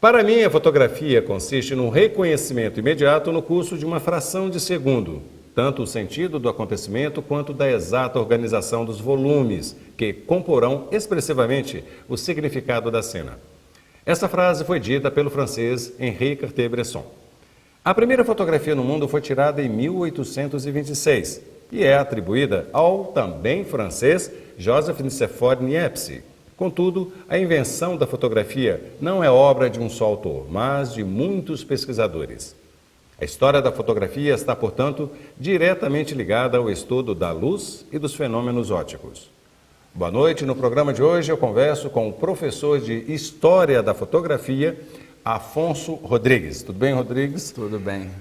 Para mim, a fotografia consiste no reconhecimento imediato no curso de uma fração de segundo, tanto o sentido do acontecimento quanto da exata organização dos volumes, que comporão expressivamente o significado da cena. Essa frase foi dita pelo francês Henri Cartier-Bresson. A primeira fotografia no mundo foi tirada em 1826 e é atribuída ao também francês Joseph Nicéphore Niepce. Contudo, a invenção da fotografia não é obra de um só autor, mas de muitos pesquisadores. A história da fotografia está, portanto, diretamente ligada ao estudo da luz e dos fenômenos ópticos. Boa noite. No programa de hoje eu converso com o professor de História da Fotografia, Afonso Rodrigues. Tudo bem, Rodrigues? Tudo bem.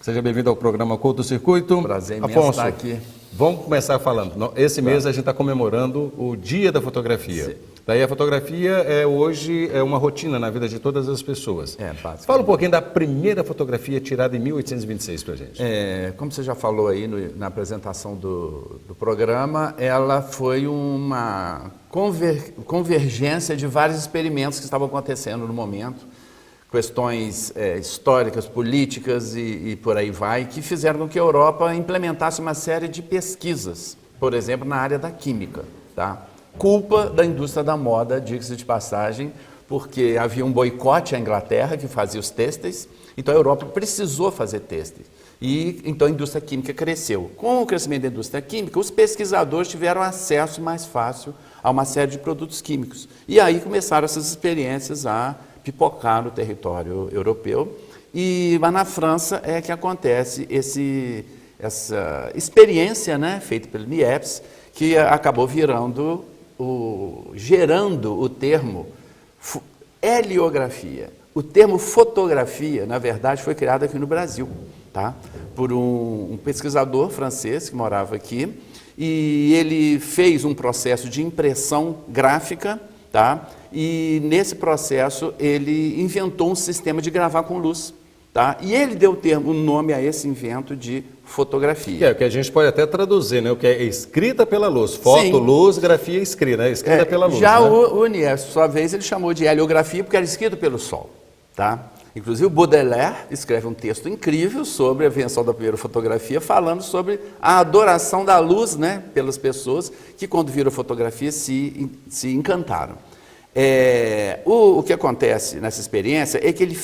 Seja bem-vindo ao programa Curto Circuito. Prazer imenso Afonso, estar aqui. Vamos começar falando. Esse mês a gente está comemorando o Dia da Fotografia. Sim. Daí a fotografia hoje é uma rotina na vida de todas as pessoas. Basicamente. Fala um pouquinho da primeira fotografia tirada em 1826 para a gente. Como você já falou aí na apresentação do programa, ela foi uma convergência de vários experimentos que estavam acontecendo no momento, questões históricas, políticas e por aí vai, que fizeram com que a Europa implementasse uma série de pesquisas, por exemplo, na área da química, tá? Culpa da indústria da moda, diga-se de passagem, porque havia um boicote à Inglaterra, que fazia os têxteis, então a Europa precisou fazer têxteis. E então a indústria química cresceu. Com o crescimento da indústria química, os pesquisadores tiveram acesso mais fácil a uma série de produtos químicos. E aí começaram essas experiências a pipocar no território europeu. Mas na França é que acontece essa experiência, né, feita pelo Niepce, que acabou gerando o termo heliografia. O termo fotografia, na verdade, foi criado aqui no Brasil, tá? Por um pesquisador francês que morava aqui, e ele fez um processo de impressão gráfica, tá? E nesse processo ele inventou um sistema de gravar com luz, tá? E ele deu o nome a esse invento de fotografia. O que a gente pode até traduzir, né? O que é escrita pela luz. Foto, luz, grafia escrita, né? Escrita pela luz. Já né? o Niepce, por sua vez, ele chamou de heliografia porque era escrito pelo sol, tá? Inclusive o Baudelaire escreve um texto incrível sobre a invenção da primeira fotografia, falando sobre a adoração da luz, né, pelas pessoas que quando viram a fotografia se encantaram. O que acontece nessa experiência é que ele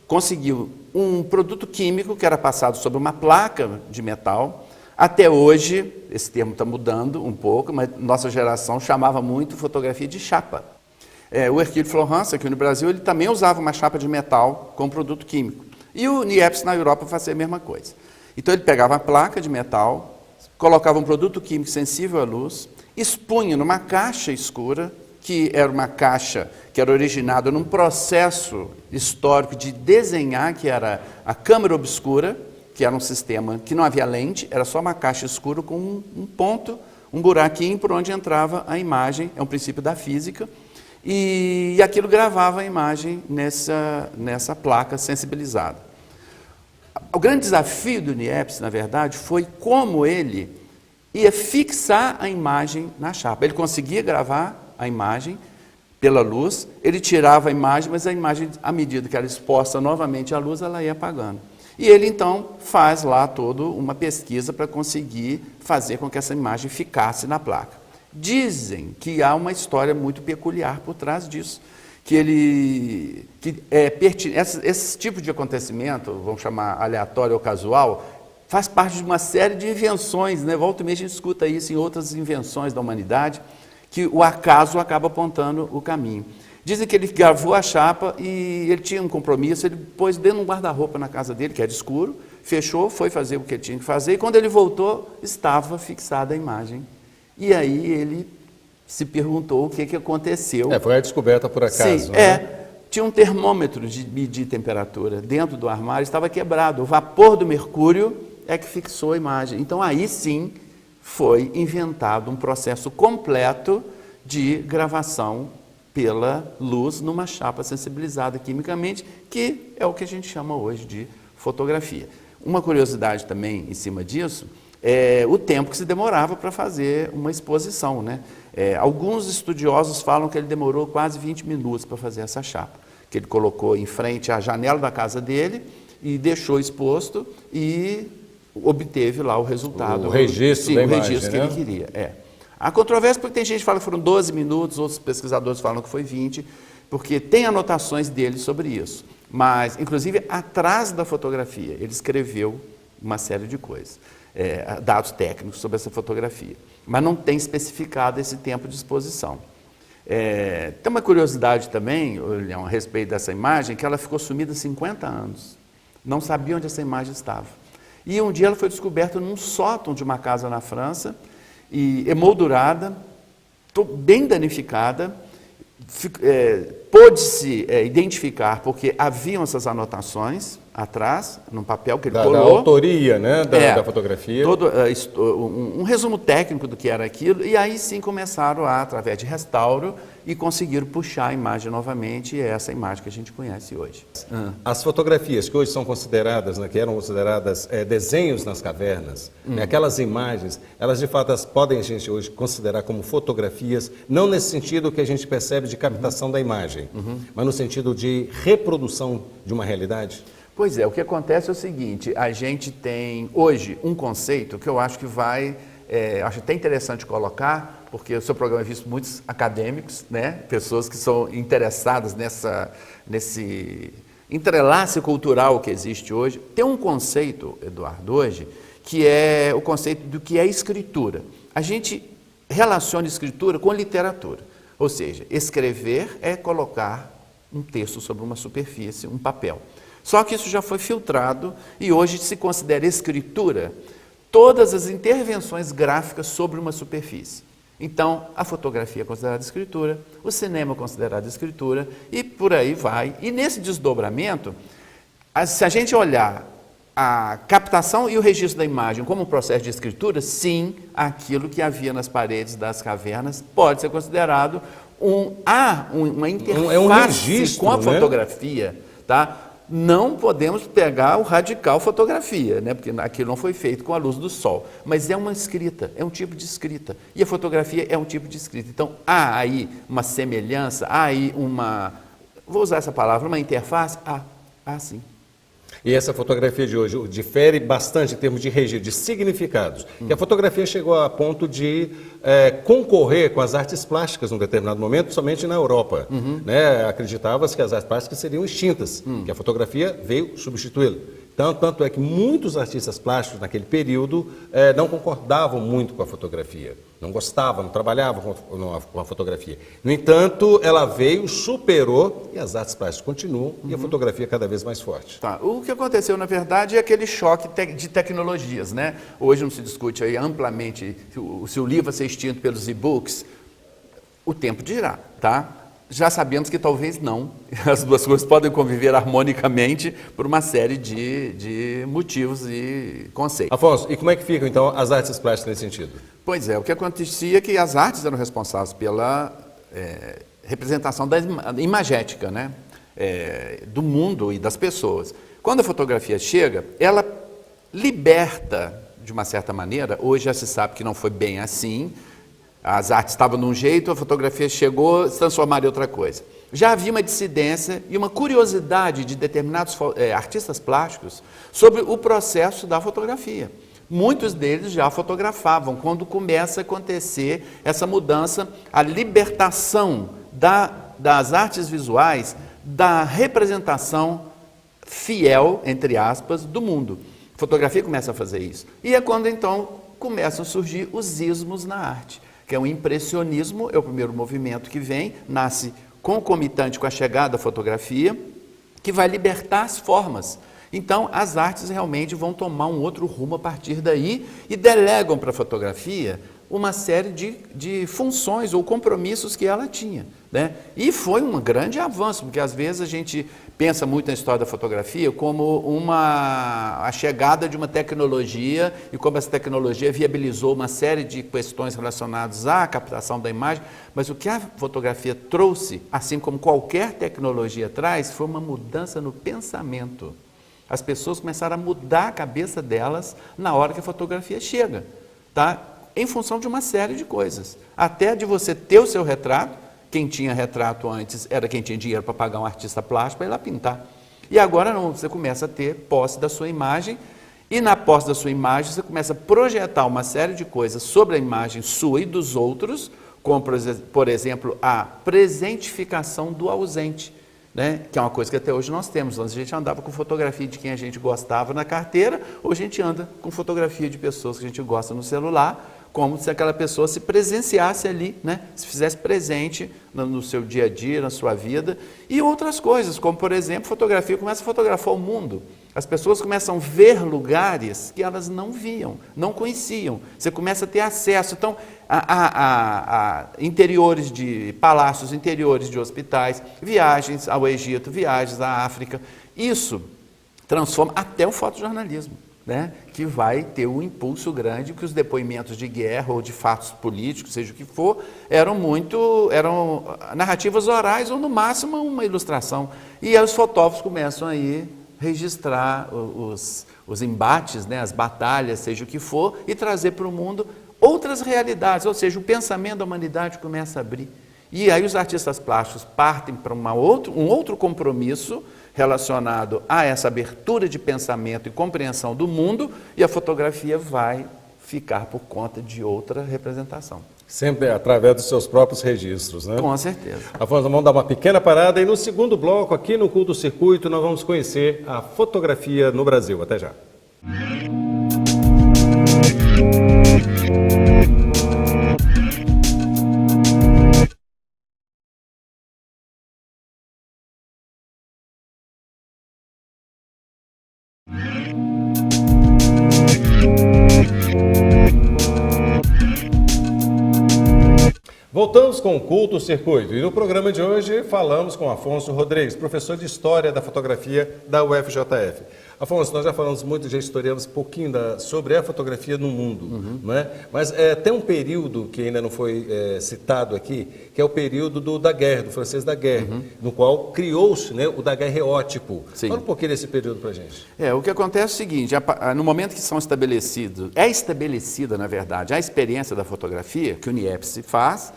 conseguiu um produto químico que era passado sobre uma placa de metal. Até hoje, esse termo está mudando um pouco, mas nossa geração chamava muito fotografia de chapa. O Hercule Florence, aqui no Brasil, ele também usava uma chapa de metal com produto químico. E o Niepce na Europa fazia a mesma coisa. Então ele pegava uma placa de metal, colocava um produto químico sensível à luz, expunha numa caixa escura, que era uma caixa que era originada num processo histórico de desenhar, que era a câmara obscura, que era um sistema que não havia lente, era só uma caixa escura com um ponto, um buraquinho por onde entrava a imagem, é um princípio da física, e aquilo gravava a imagem nessa placa sensibilizada. O grande desafio do Niepce, na verdade, foi como ele ia fixar a imagem na chapa. Ele conseguia gravar a imagem pela luz, ele tirava a imagem, mas a imagem, à medida que era exposta novamente à luz, ela ia apagando. E ele, então, faz lá toda uma pesquisa para conseguir fazer com que essa imagem ficasse na placa. Dizem que há uma história muito peculiar por trás disso, esse tipo de acontecimento, vamos chamar aleatório ou casual, faz parte de uma série de invenções, né? Volta e meia a gente escuta isso em outras invenções da humanidade, que o acaso acaba apontando o caminho. Dizem que ele gravou a chapa e ele tinha um compromisso, ele pôs dentro de um guarda-roupa na casa dele, que era escuro, fechou, foi fazer o que ele tinha que fazer, e quando ele voltou, estava fixada a imagem. E aí ele se perguntou o que aconteceu. Foi a descoberta por acaso. Sim, né? Tinha um termômetro de medir temperatura dentro do armário, estava quebrado. O vapor do mercúrio é que fixou a imagem. Então aí sim foi inventado um processo completo de gravação pela luz numa chapa sensibilizada quimicamente, que é o que a gente chama hoje de fotografia. Uma curiosidade também em cima disso é o tempo que se demorava para fazer uma exposição, né? Alguns estudiosos falam que ele demorou quase 20 minutos para fazer essa chapa. que ele colocou em frente à janela da casa dele e deixou exposto e obteve lá o resultado. O registro sim, da o imagem, registro que né? ele queria. Há controvérsia porque tem gente que fala que foram 12 minutos, outros pesquisadores falam que foi 20, porque tem anotações dele sobre isso. Mas, inclusive, atrás da fotografia, ele escreveu uma série de coisas, dados técnicos sobre essa fotografia. Mas não tem especificado esse tempo de exposição. Tem uma curiosidade também, Leão, a respeito dessa imagem, que ela ficou sumida 50 anos. Não sabia onde essa imagem estava. E um dia ela foi descoberta num sótão de uma casa na França, e emoldurada, bem danificada, pôde-se identificar, porque haviam essas anotações atrás, num papel que ele colou. Da autoria, né, da fotografia. Um resumo técnico do que era aquilo, e aí sim começaram através de restauro, e conseguiram puxar a imagem novamente, e é essa imagem que a gente conhece hoje. As fotografias que hoje são consideradas, né, que eram consideradas desenhos nas cavernas, né, aquelas imagens, elas de fato podem a gente hoje considerar como fotografias, não nesse sentido que a gente percebe de captação da imagem, mas no sentido de reprodução de uma realidade? Pois é, o que acontece é o seguinte, a gente tem hoje um conceito que eu acho que acho até interessante colocar, porque o seu programa é visto por muitos acadêmicos, né? Pessoas que são interessadas nesse entrelace cultural que existe hoje. Tem um conceito, Eduardo, hoje, que é o conceito do que é escritura. A gente relaciona escritura com literatura, ou seja, escrever é colocar um texto sobre uma superfície, um papel. Só que isso já foi filtrado e hoje se considera escritura todas as intervenções gráficas sobre uma superfície. Então, a fotografia é considerada escritura, o cinema é considerado escritura e por aí vai. E nesse desdobramento, se a gente olhar a captação e o registro da imagem como um processo de escritura, sim, aquilo que havia nas paredes das cavernas pode ser considerado uma interface registro, com a né? fotografia, tá? Não podemos pegar o radical fotografia, né? Porque aquilo não foi feito com a luz do sol, mas é uma escrita, é um tipo de escrita, e a fotografia é um tipo de escrita. Então, há aí uma semelhança, há aí vou usar essa palavra, uma interface? Há sim. E essa fotografia de hoje difere bastante em termos de registro, de significados. Que a fotografia chegou a ponto de concorrer com as artes plásticas num determinado momento, somente na Europa. Né? Acreditava-se que as artes plásticas seriam extintas, que a fotografia veio substituí-la. Tanto é que muitos artistas plásticos naquele período não concordavam muito com a fotografia, não gostavam, não trabalhavam com a fotografia. No entanto, ela veio, superou e as artes plásticas continuam e a fotografia cada vez mais forte. Tá. O que aconteceu, na verdade, é aquele choque de tecnologias, né? Hoje não se discute aí amplamente se o livro vai ser extinto pelos e-books. O tempo dirá, tá? Já sabemos que talvez não. As duas coisas podem conviver harmonicamente por uma série de motivos e conceitos. Afonso, e como é que ficam, então, as artes plásticas nesse sentido? Pois é, o que acontecia é que as artes eram responsáveis pela representação da imagética, né? Do mundo e das pessoas. Quando a fotografia chega, ela liberta, de uma certa maneira, hoje já se sabe que não foi bem assim, as artes estavam de um jeito, a fotografia chegou, se transformaram em outra coisa. Já havia uma dissidência e uma curiosidade de determinados artistas plásticos sobre o processo da fotografia. Muitos deles já fotografavam quando começa a acontecer essa mudança, a libertação das artes visuais, da representação fiel, entre aspas, do mundo. A fotografia começa a fazer isso. E é quando então começam a surgir os ismos na arte, que é o impressionismo, é o primeiro movimento que vem, nasce concomitante com a chegada da fotografia, que vai libertar as formas. Então, as artes realmente vão tomar um outro rumo a partir daí e delegam para a fotografia uma série de funções ou compromissos que ela tinha, né? E foi um grande avanço, porque às vezes a gente pensa muito na história da fotografia como a chegada de uma tecnologia e como essa tecnologia viabilizou uma série de questões relacionadas à captação da imagem, mas o que a fotografia trouxe, assim como qualquer tecnologia traz, foi uma mudança no pensamento. As pessoas começaram a mudar a cabeça delas na hora que a fotografia chega, tá? Em função de uma série de coisas. Até de você ter o seu retrato, quem tinha retrato antes era quem tinha dinheiro para pagar um artista plástico para ir lá pintar. E agora não, você começa a ter posse da sua imagem, e na posse da sua imagem você começa a projetar uma série de coisas sobre a imagem sua e dos outros, como, por exemplo, a presentificação do ausente, né? Que é uma coisa que até hoje nós temos. Antes a gente andava com fotografia de quem a gente gostava na carteira, hoje a gente anda com fotografia de pessoas que a gente gosta no celular, como se aquela pessoa se presenciasse ali, né? Se fizesse presente no seu dia a dia, na sua vida, e outras coisas, como por exemplo, fotografia, começa a fotografar o mundo. As pessoas começam a ver lugares que elas não viam, não conheciam. Você começa a ter acesso, então, a interiores de palácios, interiores de hospitais, viagens ao Egito, viagens à África. Isso transforma até o fotojornalismo, né? Que vai ter um impulso grande, porque os depoimentos de guerra ou de fatos políticos, seja o que for, eram narrativas orais ou, no máximo, uma ilustração. E aí os fotógrafos começam aí registrar os embates, né, as batalhas, seja o que for, e trazer para o mundo outras realidades, ou seja, o pensamento da humanidade começa a abrir. E aí os artistas plásticos partem para um outro compromisso relacionado a essa abertura de pensamento e compreensão do mundo, e a fotografia vai ficar por conta de outra representação. Sempre através dos seus próprios registros, né? Com certeza. Afonso, vamos dar uma pequena parada e no segundo bloco, aqui no Culto Circuito, nós vamos conhecer a fotografia no Brasil. Até já. Voltamos com o Culto Circuito e no programa de hoje falamos com Afonso Rodrigues, professor de História da Fotografia da UFJF. Afonso, nós já falamos muito, já historiamos um pouquinho sobre a fotografia no mundo, não é? Mas tem um período que ainda não foi citado aqui, que é o período do daguerre, do francês daguerre, no qual criou-se, né, o daguerreótipo. Fala um pouquinho desse período para a gente. O que acontece é o seguinte, no momento que são estabelecidos, é estabelecida, na verdade, a experiência da fotografia, que o Niepce faz,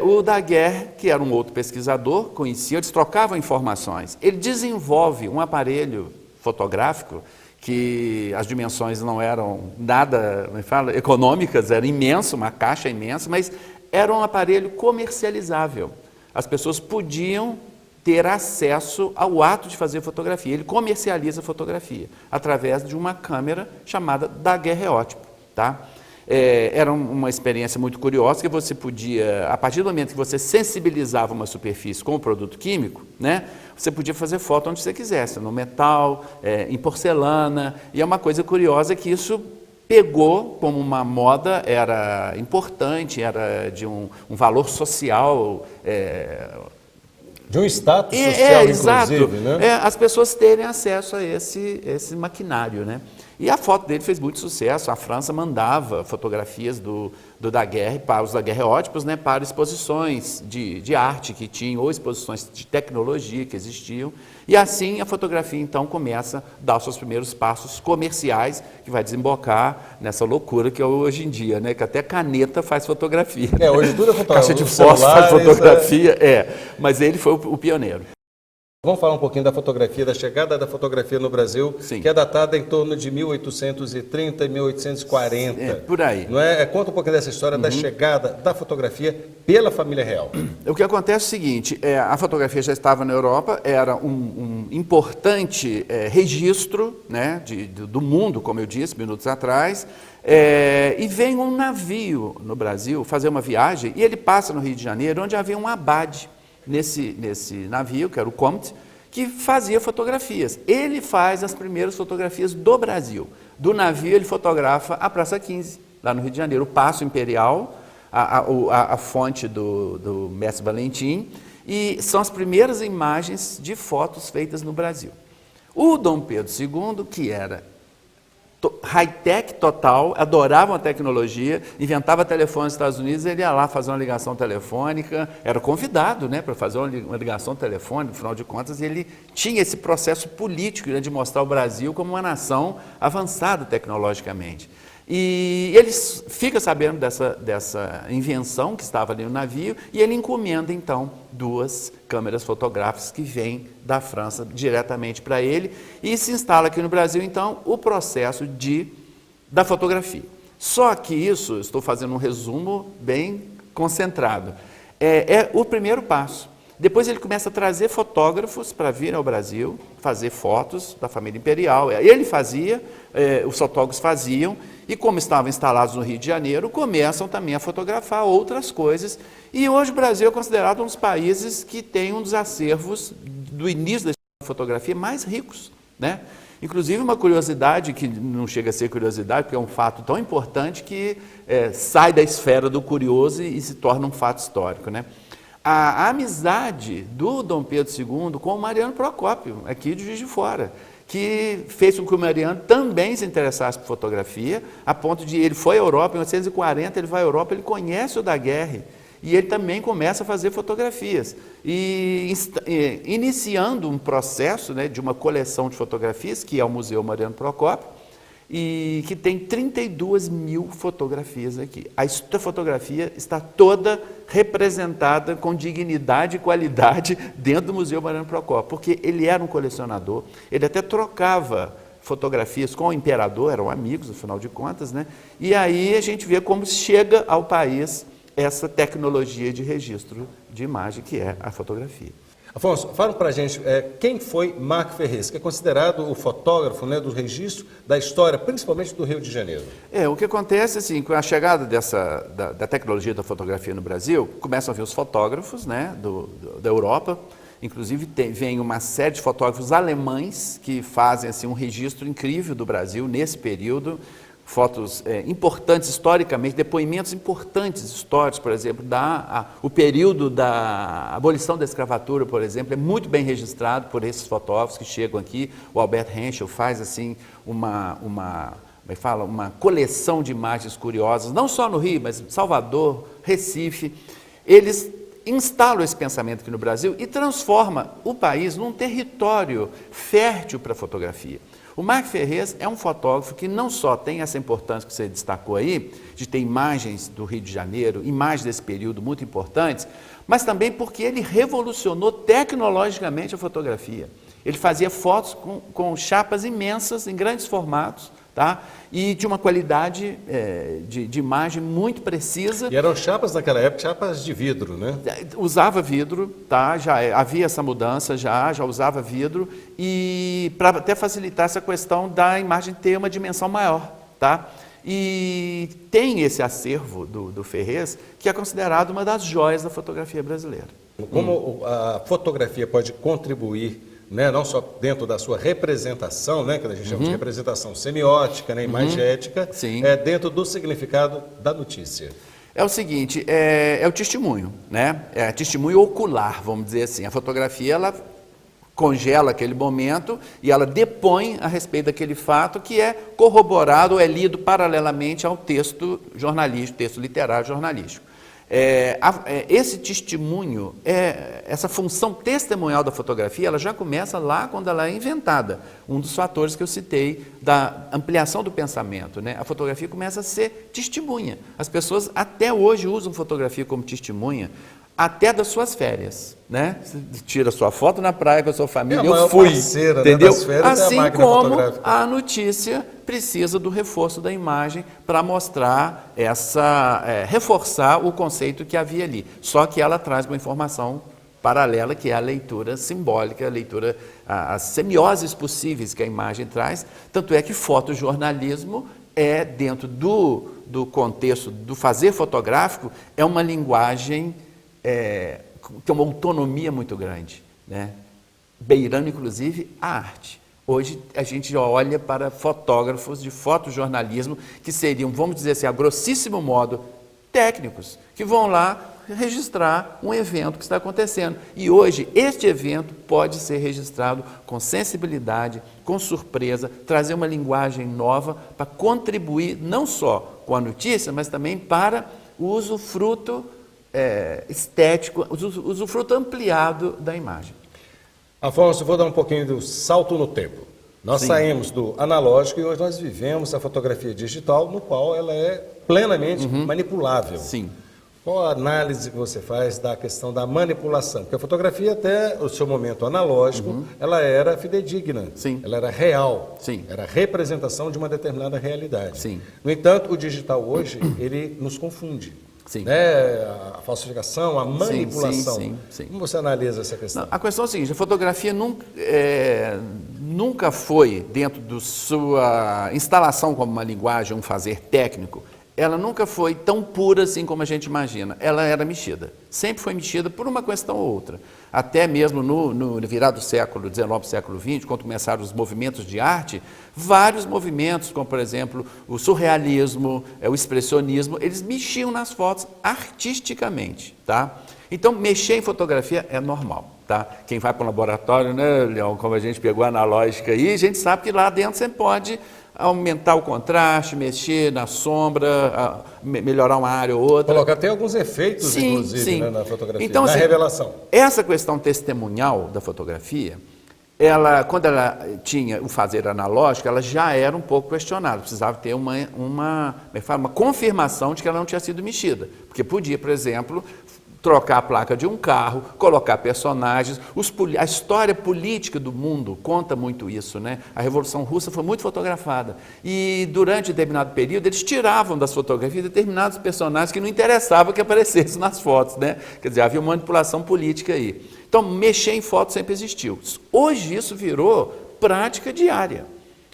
o Daguerre, que era um outro pesquisador, conhecia, eles trocavam informações. Ele desenvolve um aparelho fotográfico que as dimensões não eram nada, como fala, econômicas, era imenso, uma caixa imensa, mas era um aparelho comercializável. As pessoas podiam ter acesso ao ato de fazer fotografia. Ele comercializa a fotografia através de uma câmera chamada daguerreótipo, tá? Era uma experiência muito curiosa, que você podia, a partir do momento que você sensibilizava uma superfície com o produto químico, né, você podia fazer foto onde você quisesse, no metal, em porcelana, e é uma coisa curiosa que isso pegou como uma moda, era importante, era de um valor social, de um status social, exato, inclusive, né? As pessoas terem acesso a esse maquinário, né? E a foto dele fez muito sucesso. A França mandava fotografias do Daguerre para os daguerreótipos, né, para exposições de arte que tinham, ou exposições de tecnologia que existiam. E assim a fotografia, então, começa a dar os seus primeiros passos comerciais, que vai desembocar nessa loucura que é hoje em dia, né, que até caneta faz fotografia. Hoje tudo é fotografia. Caixa de fósforo faz fotografia, mas ele foi o pioneiro. Vamos falar um pouquinho da fotografia, da chegada da fotografia no Brasil, Sim. que é datada em torno de 1830 e 1840. Por aí. Não é? Conta um pouquinho dessa história da chegada da fotografia pela família real. O que acontece é o seguinte, a fotografia já estava na Europa, era um importante registro, né, do mundo, como eu disse, minutos atrás, e vem um navio no Brasil fazer uma viagem, e ele passa no Rio de Janeiro, onde havia um abade. Nesse navio, que era o Comte, que fazia fotografias. Ele faz as primeiras fotografias do Brasil. Do navio ele fotografa a Praça 15, lá no Rio de Janeiro, o Paço Imperial, a fonte do Mestre Valentim, e são as primeiras imagens de fotos feitas no Brasil. O Dom Pedro II, que era high-tech total, adorava a tecnologia, inventava telefone nos Estados Unidos, ele ia lá fazer uma ligação telefônica, era convidado, né, para fazer uma ligação telefônica, afinal de contas, e ele tinha esse processo político, né, de mostrar o Brasil como uma nação avançada tecnologicamente. E ele fica sabendo dessa invenção que estava ali no navio e ele encomenda, então, 2 câmeras fotográficas que vêm da França diretamente para ele e se instala aqui no Brasil, então, o processo da fotografia. Só que isso, estou fazendo um resumo bem concentrado, é o primeiro passo. Depois ele começa a trazer fotógrafos para vir ao Brasil, fazer fotos da família imperial. Ele fazia, os fotógrafos faziam, e como estavam instalados no Rio de Janeiro, começam também a fotografar outras coisas. E hoje o Brasil é considerado um dos países que tem um dos acervos do início da fotografia mais ricos, né? Inclusive uma curiosidade, que não chega a ser curiosidade, porque é um fato tão importante que sai da esfera do curioso e se torna um fato histórico, né? A amizade do Dom Pedro II com o Mariano Procópio, aqui de Juiz de Fora, que fez com que o Mariano também se interessasse por fotografia, a ponto de ele foi à Europa, em 1840 ele vai à Europa, ele conhece o Daguerre, e ele também começa a fazer fotografias, e iniciando um processo, né, de uma coleção de fotografias, que é o Museu Mariano Procópio, e que tem 32 mil fotografias aqui. A fotografia está toda representada com dignidade e qualidade dentro do Museu Mariano Procópio, porque ele era um colecionador, ele até trocava fotografias com o imperador, eram amigos, afinal de contas, né? E aí a gente vê como chega ao país essa tecnologia de registro de imagem, que é a fotografia. Afonso, fala para a gente, quem foi Marco Ferrez, que é considerado o fotógrafo, né, do registro da história, principalmente do Rio de Janeiro? O que acontece, assim, com a chegada da tecnologia da fotografia no Brasil, começam a vir os fotógrafos, né, da Europa, inclusive vem uma série de fotógrafos alemães que fazem, assim, um registro incrível do Brasil nesse período, fotos importantes historicamente, depoimentos importantes históricos, por exemplo, o período da abolição da escravatura, por exemplo, é muito bem registrado por esses fotógrafos que chegam aqui. O Albert Henschel faz assim uma coleção de imagens curiosas, não só no Rio, mas Salvador, Recife. Eles instalam esse pensamento aqui no Brasil e transforma o país num território fértil para a fotografia. O Marco Ferrez é um fotógrafo que não só tem essa importância que você destacou aí, de ter imagens do Rio de Janeiro, imagens desse período muito importantes, mas também porque ele revolucionou tecnologicamente a fotografia. Ele fazia fotos com chapas imensas, em grandes formatos, tá? E de uma qualidade de imagem muito precisa. E eram chapas naquela época, chapas de vidro, né? Usava vidro, tá? Já havia essa mudança, já usava vidro, e para até facilitar essa questão da imagem ter uma dimensão maior, tá? E tem esse acervo do Ferrez, que é considerado uma das joias da fotografia brasileira. Como a fotografia pode contribuir, né, não só dentro da sua representação, né, que a gente chama de representação semiótica, né, imagética, dentro do significado da notícia. É o seguinte, é o testemunho, né? É testemunho ocular, vamos dizer assim. A fotografia, ela congela aquele momento e ela depõe a respeito daquele fato que é corroborado ou é lido paralelamente ao texto jornalístico, texto literário jornalístico. Esse testemunho, essa função testemunhal da fotografia, ela já começa lá quando ela é inventada. Um dos fatores que eu citei da ampliação do pensamento, né? A fotografia começa a ser testemunha. As pessoas até hoje usam fotografia como testemunha, até das suas férias, né? Você tira sua foto na praia com a sua família, eu fui, parceira, entendeu? Né, das férias, assim como a notícia precisa do reforço da imagem para mostrar reforçar o conceito que havia ali. Só que ela traz uma informação paralela, que é a leitura simbólica, a leitura, as semioses possíveis que a imagem traz. Tanto é que fotojornalismo dentro do contexto do fazer fotográfico, é uma linguagem que tem uma autonomia muito grande, né? Beirando, inclusive, a arte. Hoje, a gente olha para fotógrafos de fotojornalismo que seriam, vamos dizer assim, a grossíssimo modo, técnicos, que vão lá registrar um evento que está acontecendo. E hoje, este evento pode ser registrado com sensibilidade, com surpresa, trazer uma linguagem nova para contribuir não só com a notícia, mas também para o usufruto estético, usufruto ampliado da imagem. Afonso, vou dar um pouquinho do salto no tempo. Nós Sim. saímos do analógico e hoje nós vivemos a fotografia digital, no qual ela é plenamente manipulável. Sim. Qual a análise que você faz da questão da manipulação? Porque a fotografia, até o seu momento analógico, ela era fidedigna, Sim. ela era real, Sim. era a representação de uma determinada realidade. Sim. No entanto, o digital hoje, ele nos confunde. Sim. Né? A falsificação, a manipulação. Sim. Como você analisa essa questão? Não, a questão é a seguinte, a fotografia nunca foi, dentro da sua instalação como uma linguagem, um fazer técnico, ela nunca foi tão pura assim como a gente imagina. Ela era mexida. Sempre foi mexida por uma questão ou outra. Até mesmo no virado do século XIX, século XX, quando começaram os movimentos de arte, vários movimentos, como por exemplo o surrealismo, o expressionismo, eles mexiam nas fotos artisticamente, tá? Então, mexer em fotografia é normal, tá? Quem vai para o laboratório, né, Leão, como a gente pegou a analógica aí, a gente sabe que lá dentro você pode aumentar o contraste, mexer na sombra, melhorar uma área ou outra. Colocar até alguns efeitos, inclusive, né, na fotografia, então, na assim, revelação. Essa questão testemunhal da fotografia, quando ela tinha o fazer analógico, ela já era um pouco questionada, precisava ter uma confirmação de que ela não tinha sido mexida, porque podia, por exemplo, trocar a placa de um carro, colocar personagens, a história política do mundo conta muito isso, né? A Revolução Russa foi muito fotografada e durante determinado período eles tiravam das fotografias determinados personagens que não interessavam que aparecessem nas fotos, né? Quer dizer, havia uma manipulação política aí. Então, mexer em fotos sempre existiu. Hoje isso virou prática diária.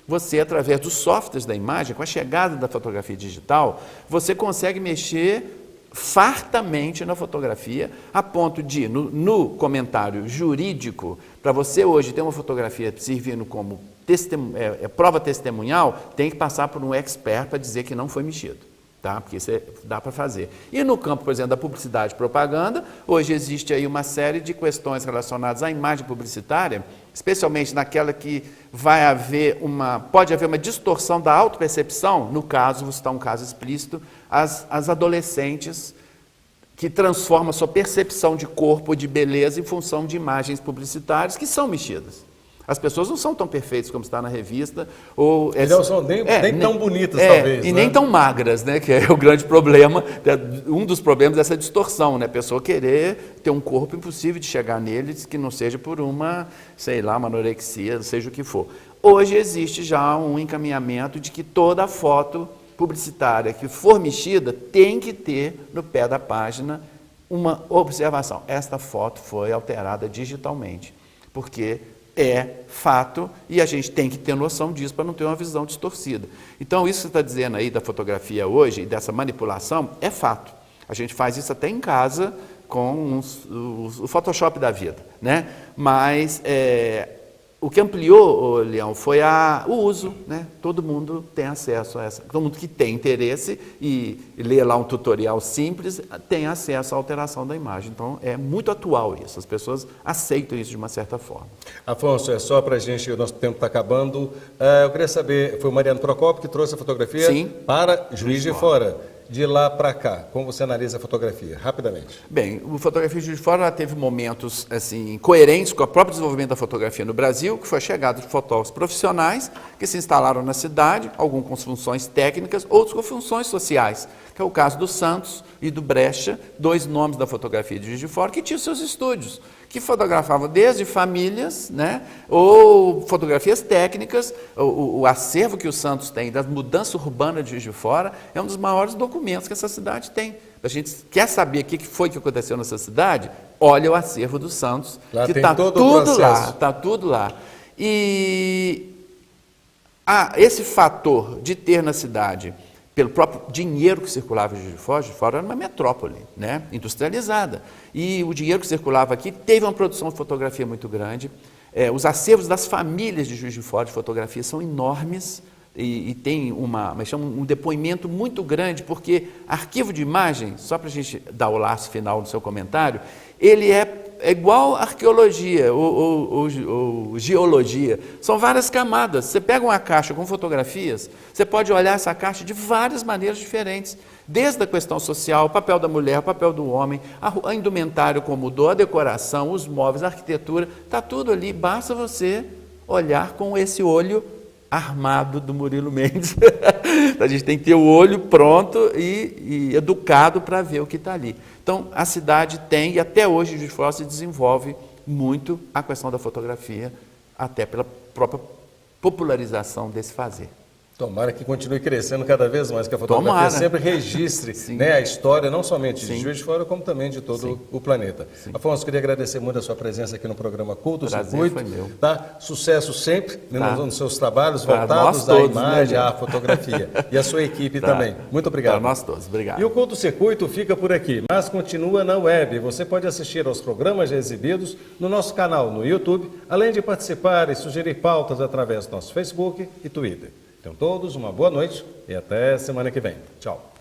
Você, através dos softwares da imagem, com a chegada da fotografia digital, você consegue mexer fartamente na fotografia, a ponto de, no comentário jurídico, para você hoje ter uma fotografia servindo como prova testemunhal, tem que passar por um expert para dizer que não foi mexido, tá? Porque isso dá para fazer. E no campo, por exemplo, da publicidade e propaganda, hoje existe aí uma série de questões relacionadas à imagem publicitária, especialmente naquela que pode haver uma distorção da autopercepção, no caso, vou citar um caso explícito, as adolescentes que transformam a sua percepção de corpo, de beleza, em função de imagens publicitárias que são mexidas. As pessoas não são tão perfeitas como está na revista. E não são nem tão bonitas, talvez. E nem tão magras, né? Que é o grande problema, um dos problemas dessa distorção, né? A pessoa querer ter um corpo impossível de chegar nele, que não seja por uma anorexia, seja o que for. Hoje existe já um encaminhamento de que toda foto publicitária que for mexida tem que ter no pé da página uma observação. Esta foto foi alterada digitalmente, porque é fato e a gente tem que ter noção disso para não ter uma visão distorcida. Então, isso que você está dizendo aí da fotografia hoje, dessa manipulação, é fato. A gente faz isso até em casa com o Photoshop da vida, né? Mas o que ampliou, Leão, foi o uso, né? Todo mundo tem acesso a essa. Todo mundo que tem interesse e lê lá um tutorial simples tem acesso à alteração da imagem. Então, é muito atual isso. As pessoas aceitam isso de uma certa forma. Afonso, é só para a gente, o nosso tempo está acabando. Eu queria saber, foi o Mariano Procópio que trouxe a fotografia para Juiz de Fora. De lá para cá, como você analisa a fotografia? Rapidamente. Bem, a fotografia de Juiz de Fora teve momentos assim, coerentes com o próprio desenvolvimento da fotografia no Brasil, que foi a chegada de fotógrafos profissionais que se instalaram na cidade, alguns com funções técnicas, outros com funções sociais, que é o caso do Santos e do Brecha, dois nomes da fotografia de Juiz de Fora, que tinham seus estúdios, que fotografavam desde famílias, né, ou fotografias técnicas. O acervo que o Santos tem das mudanças urbanas de Juiz de Fora é um dos maiores documentos que essa cidade tem. A gente quer saber o que foi que aconteceu nessa cidade, olha o acervo do Santos, lá que tem está tudo lá, está tudo lá. E esse fator de ter na cidade, pelo próprio dinheiro que circulava em Juiz de Fora era uma metrópole, né, industrializada. E o dinheiro que circulava aqui teve uma produção de fotografia muito grande. Os acervos das famílias de Juiz de Fora de fotografia são enormes e tem um depoimento muito grande, porque arquivo de imagem, só para a gente dar o laço final no seu comentário, ele é igual arqueologia ou geologia. São várias camadas. Você pega uma caixa com fotografias, você pode olhar essa caixa de várias maneiras diferentes. Desde a questão social, o papel da mulher, o papel do homem, a indumentário como mudou, a decoração, os móveis, a arquitetura, está tudo ali. Basta você olhar com esse olho armado do Murilo Mendes. A gente tem que ter o olho pronto e educado para ver o que está ali. Então, a cidade tem, e até hoje Juiz de Fora se desenvolve muito a questão da fotografia, até pela própria popularização desse fazer. Tomara que continue crescendo cada vez mais, que a fotografia Tomara. sempre registre né, a história, não somente de Juiz de Fora, como também de todo o planeta. Afonso, queria agradecer muito a sua presença aqui no programa Culto Circuito. Foi meu. Tá? Sucesso sempre nos seus trabalhos Pra voltados nós todos, à imagem, né, à fotografia. E a sua equipe também. Muito obrigado. Para nós todos. Obrigado. E o Culto Circuito fica por aqui, mas continua na web. Você pode assistir aos programas já exibidos no nosso canal no YouTube, além de participar e sugerir pautas através do nosso Facebook e Twitter. Então todos uma boa noite e até semana que vem. Tchau.